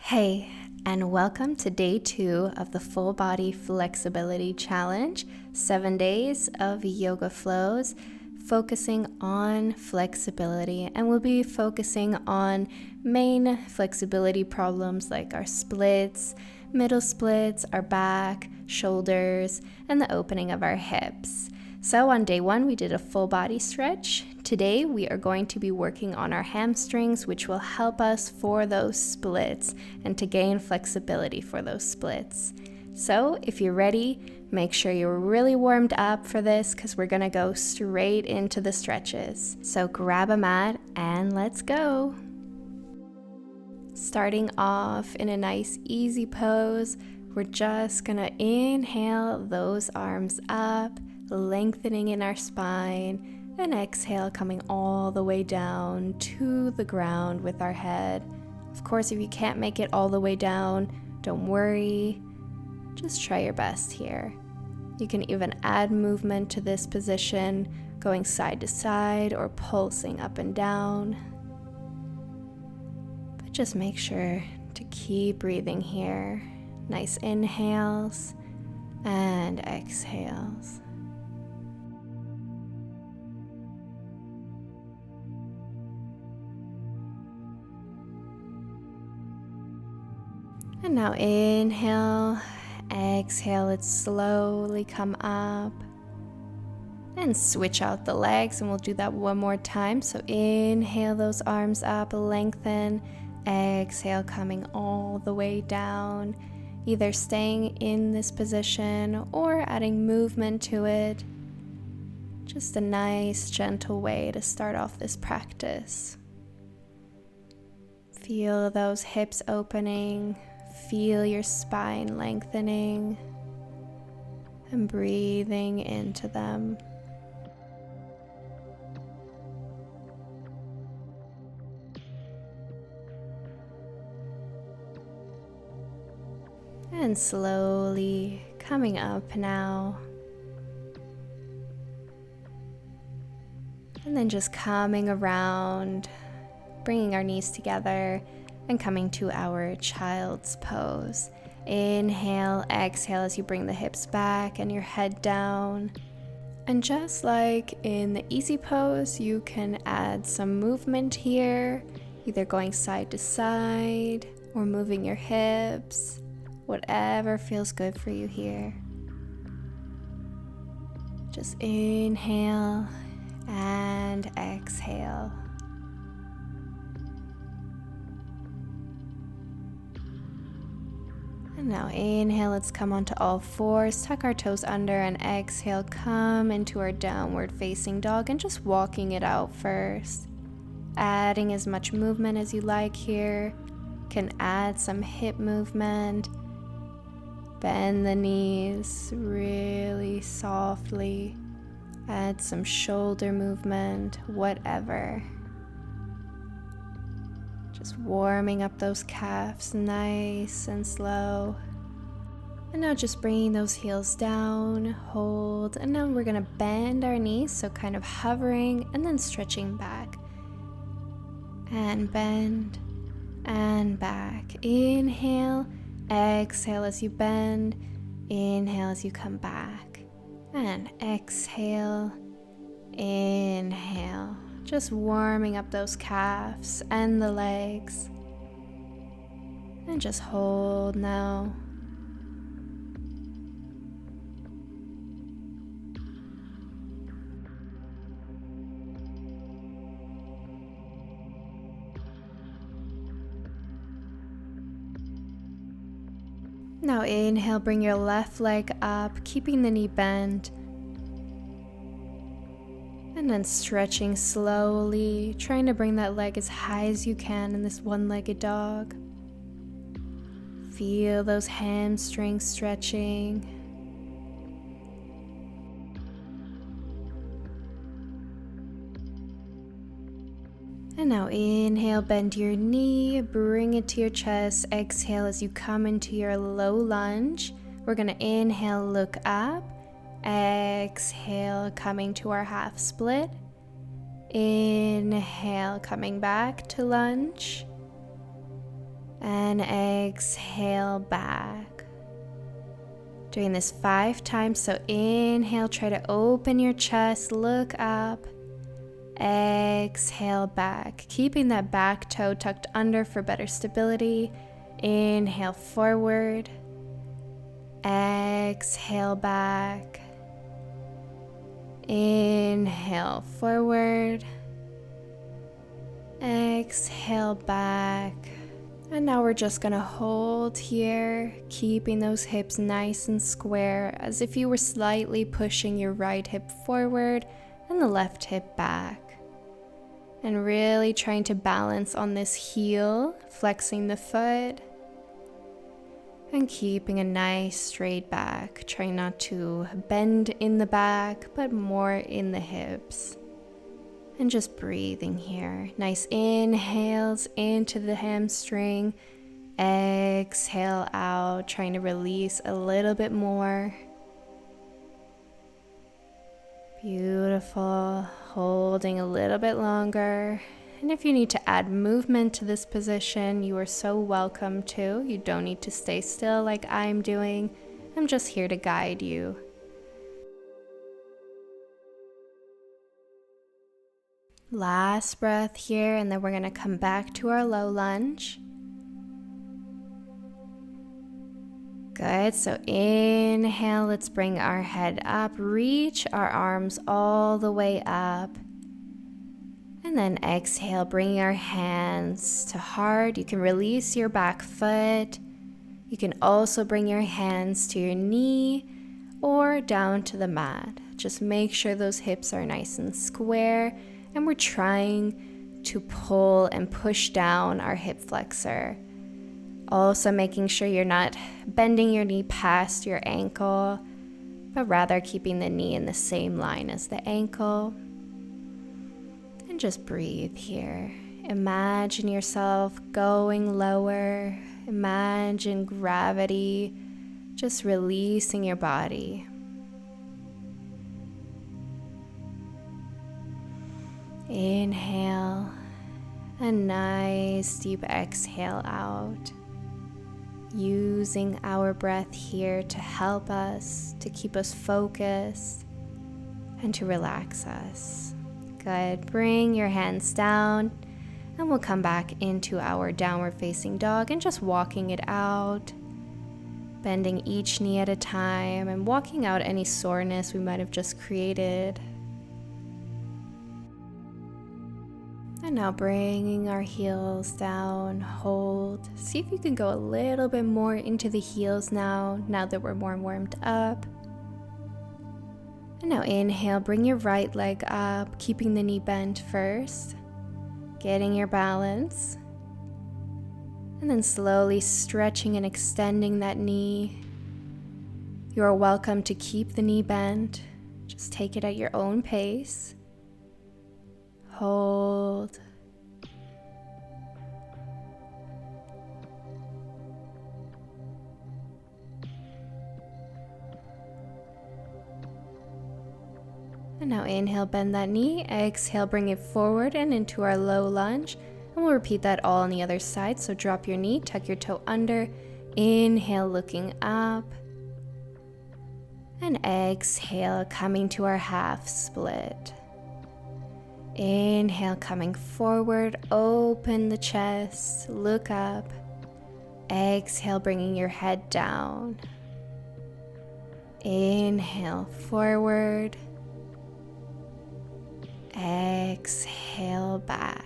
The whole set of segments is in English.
Hey, and welcome to day 2 of the Full Body Flexibility Challenge, 7 days of yoga flows, focusing on flexibility. And we'll be focusing on main flexibility problems like our splits, middle splits, our back, shoulders, and the opening of our hips. So on day 1, we did a full body stretch. Today, we are going to be working on our hamstrings, which will help us for those splits and to gain flexibility for those splits. So if you're ready, make sure you're really warmed up for this because we're going to go straight into the stretches. So grab a mat and let's go. Starting off in a nice easy pose, we're just going to inhale those arms up, lengthening in our spine, and exhale, coming all the way down to the ground with our head. Of course, if you can't make it all the way down, don't worry. Just try your best here. You can even add movement to this position, going side to side or pulsing up and down. But just make sure to keep breathing here. Nice inhales and exhales. And now inhale, exhale, let's slowly come up and switch out the legs, and we'll do that one more time. So inhale those arms up, lengthen, exhale, coming all the way down, either staying in this position or adding movement to it. Just a nice, gentle way to start off this practice. Feel those hips opening. Feel your spine lengthening and breathing into them. And slowly coming up now. And then just coming around, bringing our knees together and coming to our child's pose. Inhale, exhale as you bring the hips back and your head down. And just like in the easy pose, you can add some movement here, either going side to side or moving your hips, whatever feels good for you here. Just inhale and exhale. And now inhale, let's come onto all fours, tuck our toes under, and exhale, come into our downward facing dog and just walking it out first. Adding as much movement as you like here. Can add some hip movement. Bend the knees really softly. Add some shoulder movement, whatever. Just warming up those calves nice and slow. And now just bringing those heels down, hold, and now we're gonna bend our knees, so kind of hovering and then stretching back. And bend and back. Inhale, exhale as you bend, inhale as you come back. And exhale, inhale. Just warming up those calves and the legs. And just hold now. Now inhale, bring your left leg up, keeping the knee bent. And then stretching slowly, trying to bring that leg as high as you can in this one-legged dog. Feel those hamstrings stretching. And now inhale, bend your knee, bring it to your chest. Exhale as you come into your low lunge. We're going to inhale, look up. Exhale, coming to our half split. Inhale, coming back to lunge. And exhale back. Doing this 5 times, so inhale, try to open your chest, look up. Exhale back, keeping that back toe tucked under for better stability. Inhale forward. Exhale back. Inhale forward. Exhale back. And now we're just gonna hold here, keeping those hips nice and square, as if you were slightly pushing your right hip forward and the left hip back. And really trying to balance on this heel, flexing the foot, and keeping a nice straight back. Trying not to bend in the back, but more in the hips. And just breathing here. Nice inhales into the hamstring. Exhale out, trying to release a little bit more. Beautiful. Holding a little bit longer. And if you need to add movement to this position, you are so welcome to. You don't need to stay still like I'm doing. I'm just here to guide you. Last breath here, and then we're going to come back to our low lunge. Good, so inhale, let's bring our head up, reach our arms all the way up. And then exhale, bring our hands to heart. You can release your back foot. You can also bring your hands to your knee or down to the mat. Just make sure those hips are nice and square. And we're trying to pull and push down our hip flexor. Also making sure you're not bending your knee past your ankle, but rather keeping the knee in the same line as the ankle. And just breathe here. Imagine yourself going lower. Imagine gravity just releasing your body. Inhale, a nice deep exhale out. Using our breath here to help us, to keep us focused, and to relax us. Good. Bring your hands down, and we'll come back into our downward facing dog and just walking it out. Bending each knee at a time and walking out any soreness we might have just created. And now bringing our heels down, hold. See if you can go a little bit more into the heels now that we're more warmed up. And now inhale, bring your right leg up, keeping the knee bent first. Getting your balance. And then slowly stretching and extending that knee. You are welcome to keep the knee bent. Just take it at your own pace. Hold. And now inhale, bend that knee. Exhale, bring it forward and into our low lunge. And we'll repeat that all on the other side. So drop your knee, tuck your toe under. Inhale, looking up. And exhale, coming to our half split. Inhale, coming forward, open the chest, look up. Exhale, bringing your head down. Inhale, forward. Exhale, back.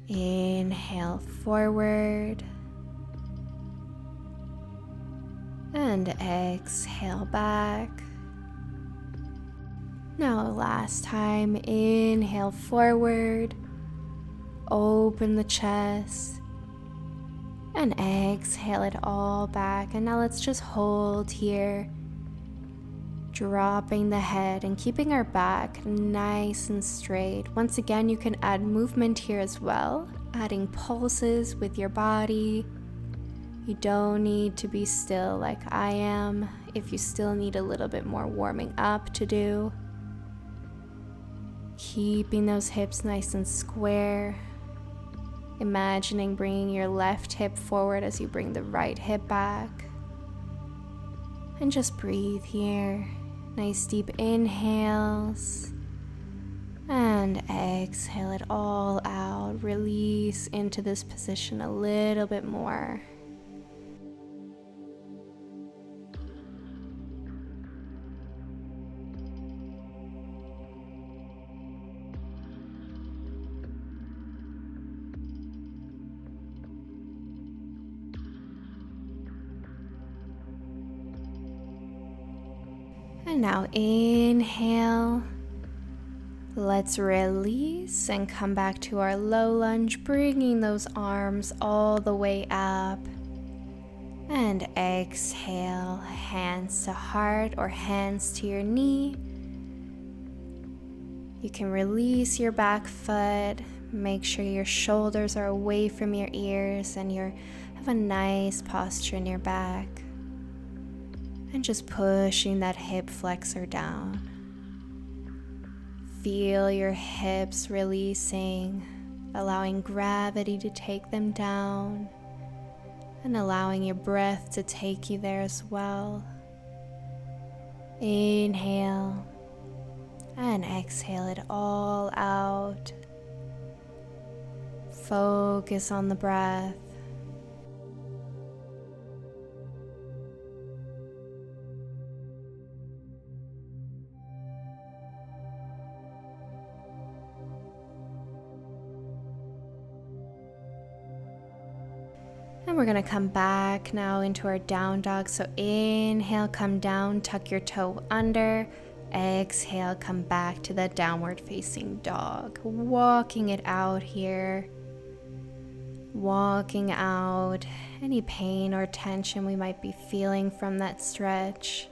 Inhale, forward. And exhale, back. Now last time, inhale forward, open the chest, and exhale it all back. And now let's just hold here, dropping the head and keeping our back nice and straight. Once again, you can add movement here as well, adding pulses with your body. You don't need to be still like I am if you still need a little bit more warming up to do. Keeping those hips nice and square. Imagining bringing your left hip forward as you bring the right hip back. And just breathe here. Nice deep inhales. And exhale it all out. Release into this position a little bit more. And now inhale. Let's release and come back to our low lunge, bringing those arms all the way up. And exhale, hands to heart or hands to your knee. You can release your back foot. Make sure your shoulders are away from your ears and you have a nice posture in your back. And just pushing that hip flexor down. Feel your hips releasing, allowing gravity to take them down, and allowing your breath to take you there as well. Inhale, and exhale it all out. Focus on the breath. And we're going to come back now into our down dog. So inhale, come down, tuck your toe under. Exhale, come back to that downward facing dog. Walking it out here. Walking out any pain or tension we might be feeling from that stretch.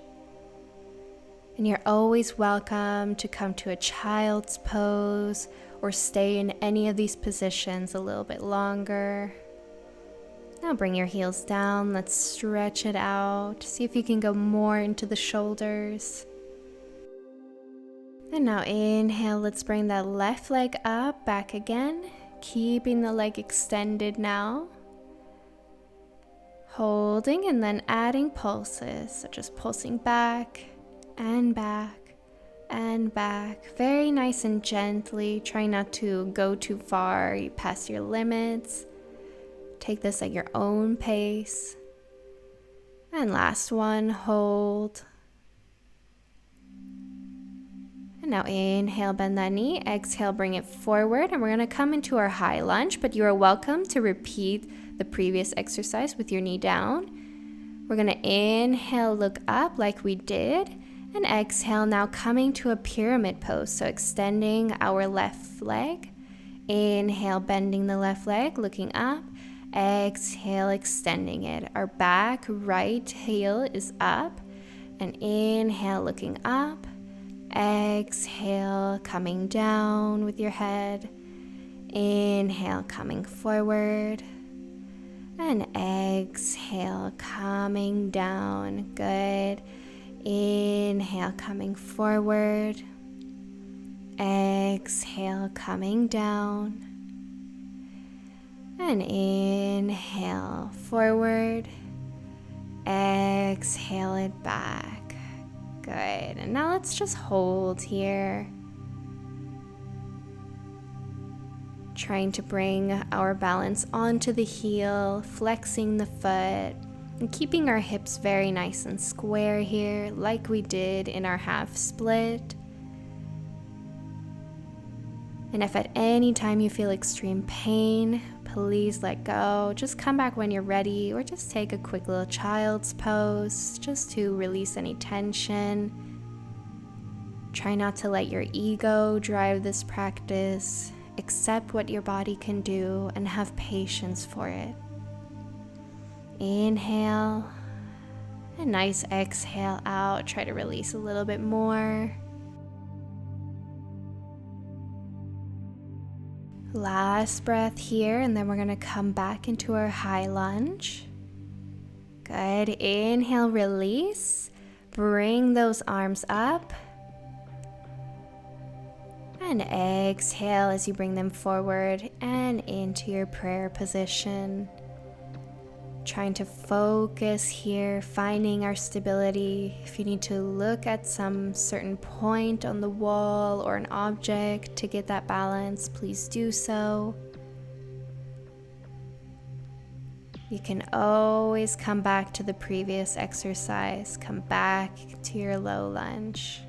And you're always welcome to come to a child's pose or stay in any of these positions a little bit longer. Now bring your heels down, let's stretch it out. See if you can go more into the shoulders. And now inhale, let's bring that left leg up, back again. Keeping the leg extended now. Holding and then adding pulses. So just pulsing back and back and back. Very nice and gently. Try not to go too far past your limits. Take this at your own pace. And last one, hold. And now inhale, bend that knee. Exhale, bring it forward. And we're going to come into our high lunge, but you are welcome to repeat the previous exercise with your knee down. We're going to inhale, look up like we did. And exhale, now coming to a pyramid pose. So extending our left leg. Inhale, bending the left leg, looking up. Exhale, extending it. Our back right heel is up. And inhale, looking up. Exhale, coming down with your head. Inhale, coming forward. And exhale, coming down. Good. Inhale, coming forward. Exhale, coming down. And inhale, forward. Exhale it back. Good. And now let's just hold here. Trying to bring our balance onto the heel, flexing the foot, and keeping our hips very nice and square here, like we did in our half split. And if at any time you feel extreme pain, please let go. Just come back when you're ready, or just take a quick little child's pose just to release any tension. Try not to let your ego drive this practice. Accept what your body can do and have patience for it. Inhale, a nice exhale out. Try to release a little bit more. Last breath here, and then we're going to come back into our high lunge. Good. Inhale, release. Bring those arms up. And exhale as you bring them forward and into your prayer position. Trying to focus here, finding our stability. If you need to look at some certain point on the wall or an object to get that balance, please do so. You can always come back to the previous exercise, come back to your low lunge.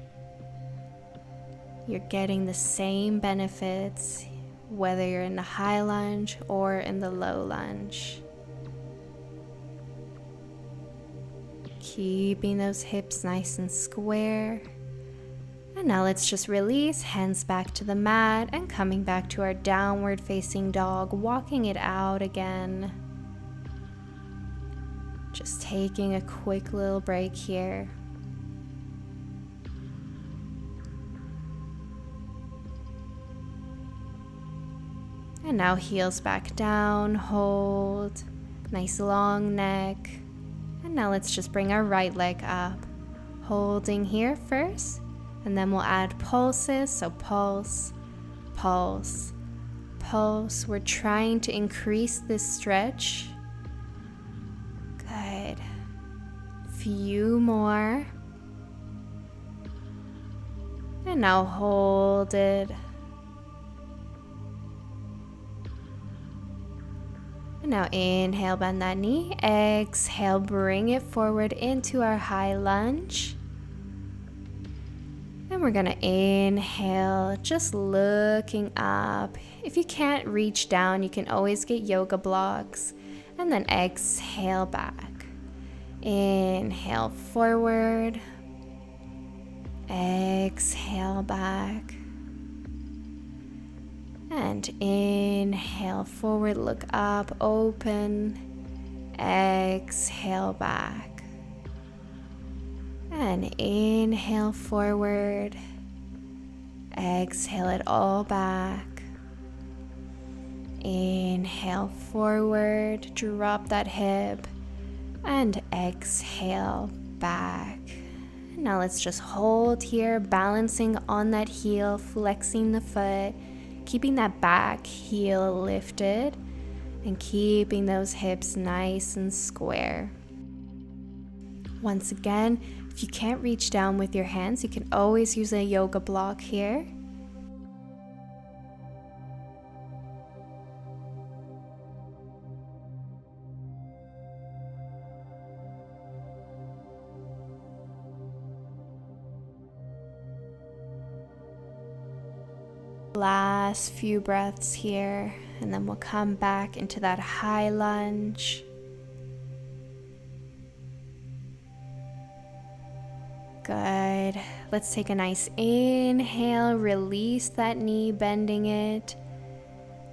You're getting the same benefits whether you're in the high lunge or in the low lunge. Keeping those hips nice and square. And now let's just release, hands back to the mat and coming back to our downward facing dog, walking it out again. Just taking a quick little break here. And now heels back down, hold, nice long neck. And now let's just bring our right leg up, holding here first, and then we'll add pulses. So pulse, pulse, pulse. We're trying to increase this stretch. Good. Few more. And now hold it. And now inhale, bend that knee. Exhale, bring it forward into our high lunge. And we're gonna inhale, just looking up. If you can't reach down, you can always get yoga blocks. And then exhale back. Inhale forward. Exhale back. And inhale forward, look up, open. Exhale back. And inhale forward. Exhale it all back. Inhale forward, drop that hip. And exhale back. Now let's just hold here, balancing on that heel, flexing the foot. Keeping that back heel lifted and keeping those hips nice and square. Once again, if you can't reach down with your hands, you can always use a yoga block here. Last few breaths here, and then we'll come back into that high lunge. Good. Let's take a nice inhale, release that knee, bending it,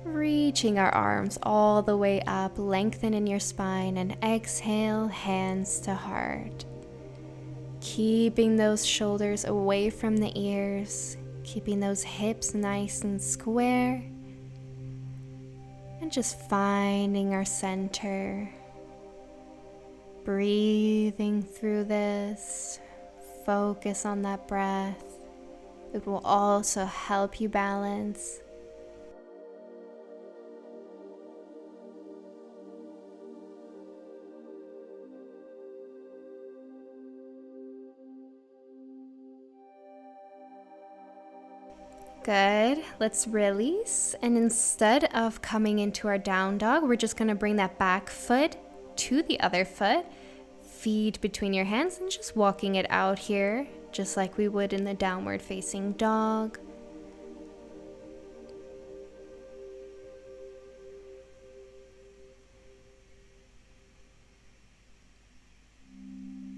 reaching our arms all the way up, lengthen in your spine, and exhale, hands to heart. Keeping those shoulders away from the ears. Keeping those hips nice and square. And just finding our center. Breathing through this. Focus on that breath. It will also help you balance. Good. Let's release. And instead of coming into our down dog, we're just going to bring that back foot to the other foot, feet between your hands, and just walking it out here, just like we would in the downward facing dog.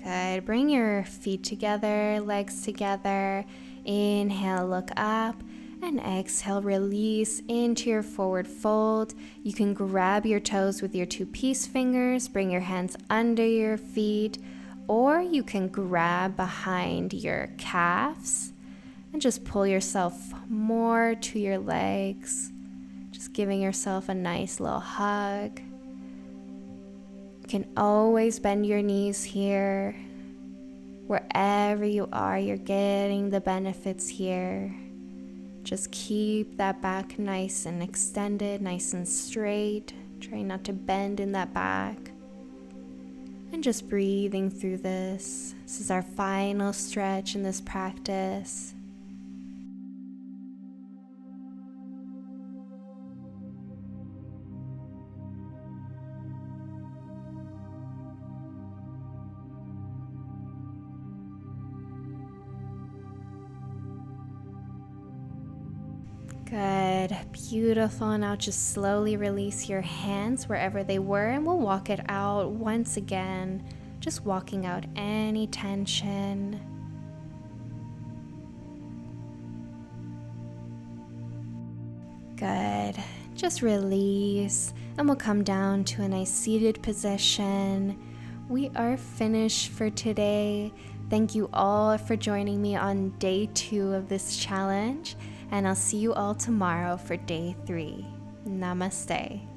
Good. Bring your feet together, legs together. Inhale, look up. And exhale, release into your forward fold. You can grab your toes with your two peace fingers, bring your hands under your feet, or you can grab behind your calves and just pull yourself more to your legs, just giving yourself a nice little hug. You can always bend your knees here. Wherever you are, you're getting the benefits here. Just keep that back nice and extended, nice and straight. Try not to bend in that back. And just breathing through this. This is our final stretch in this practice. Good, beautiful. Now just slowly release your hands wherever they were, and we'll walk it out once again, just walking out any tension. Good, just release, and we'll come down to a nice seated position. We are finished for today. Thank you all for joining me on day 2 of this challenge. And I'll see you all tomorrow for day 3. Namaste.